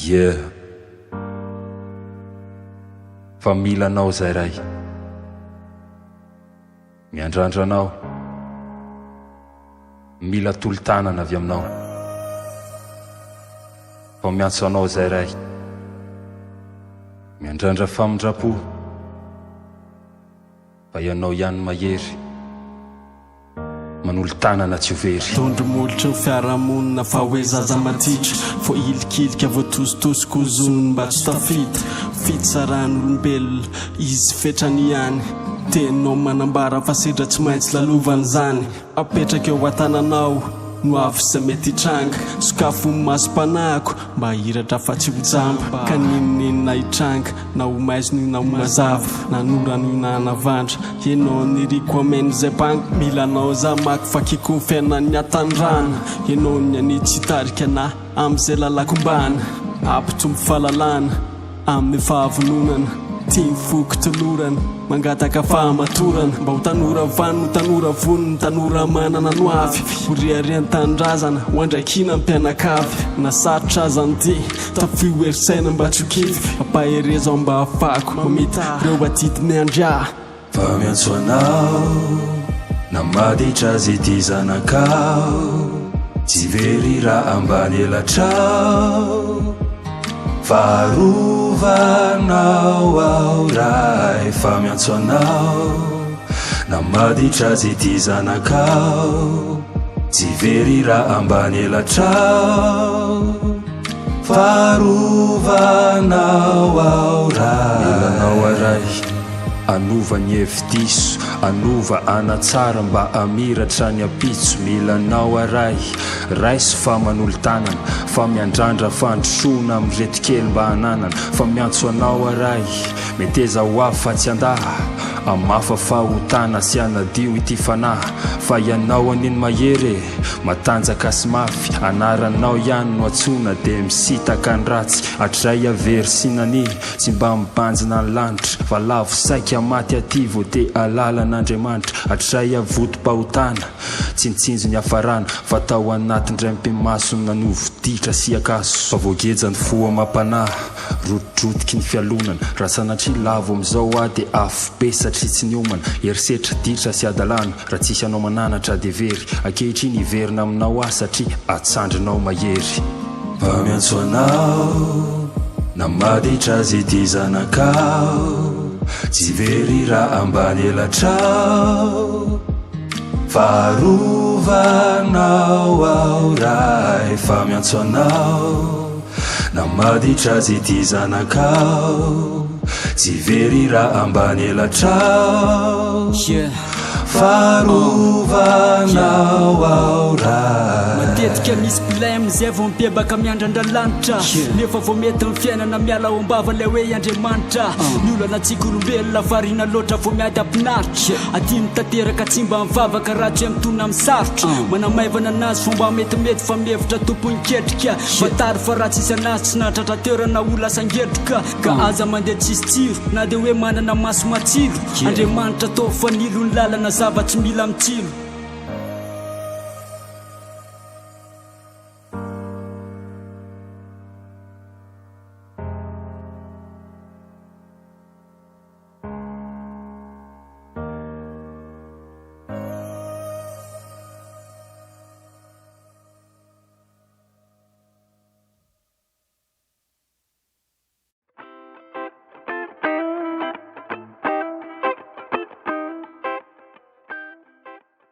Yeah, fa mila anao zay ray, miandrandranao, mila tolo-tanana avy aminao, fa miantso anao zay ray, miandrandra famindrapo, fa ianao ihany mahery, manolo-tanana tsy ho very. Tondro molitra ny fiarahamonina fa hoe zaza matitra, fo ilikilika voatositosiko zonony mba tsy tafita, fitsaran'olombelona izy fetrany ihany, teninao manambara fa sedra tsy maintsy lalovany zany, apetraka eo an-tananao no avy izay mety hitranga, sokafo masom-panahiko mba hiratra fa tsy ho jamba, ka ninonina hitranga na ho maizony na ho mazava, na norano na hanavandra, ianao niriko ameno zay bango, milanao za maky fa kiko ny fiainan'ny atandrana, ianao ny anitsy hitarika na am'izay lalakombana, ampitomy fahalalana amin'ny fahavononana, tia mifoky lorana, mangataka fahamatorana, mba ho tanora vano, tanora vonony, tanora manana no avy, ho riarian'ny tandrazana, ho andraikina ny mpianakavy, na sarotra azany ty, tafio erisaina mba tsy ho kivy, ampahereza mba hafako, mamita reo atitiny andria. Fa miantso anao, na maditra azy ity zanakao, tsy very raha ambany elatrao, faharovanao ao ray. Fa miantso anao, na maditra azy ity zanakao, tsy very raha ambany elatrao, faharovanao ao ray. Milanao aray, anova ny hevi-diso, anova anatsara mba amiratra ny apitso. Milanao aray, raisy fa manolo-tanana, fa miandrandra fandrosona amin'ny retikely mba hananana. Fa miantso anao aray, meteza ho avy fa tsy andaha, amafa fahotana sy anadio ity fanahy. Fa ianao aniny mahery, matanjaka sy mafy, anaranao ihany no atsona de misitaka ny ratsy, atray avery sy nani, tsy mba mibanjina ny lanitra, fa lavo saika maty aty vo te alalan'Andriamanitra, atray avotom-pahotana, tsinitsinjo ny hafarana, fa tao anatindray mpimasony nanovoditra sy akaso. Fa voagejany fo amam-panahy, rotirotiky ny fialonana, raha sanatria lavo am'izao a de afo be satria tsy niomana, herisetra ditra sy adalana, raha tsisy anao mananatra de very, ankehitriny hiverina aminao a satria atsandrinao mahery. Fa miantso anao, na maditra azy ity zanakao, tsy very raha ambany elatrao, faharovanao ao ray. Fa miantso anao, na maditra azy ity zanakao, tsy very raha ambany elatrao, faharovanao ao ray. Matetika misy problème zay vao mibebaka miandrandralanitra, nefa vao mety ny fiainana miala ombava lay hoe Andriamanitra. Ny olana tsika olombelona variana loatra vao miady ampinaritra, aty mitateraka tsy mba mivavaka raha tsy mitona misarotra, manamaivana anazy fomba metimety fa mihevitra tompony ketrika, vatary fa raha tsisy anazy tsy natratraterana ho lasa ngetrika, ka aza mandeha tsisy tsiro na de hoe manana maso matsiro, Andriamanitra tao fanilo ny lalana zava tsy mila mitsilo.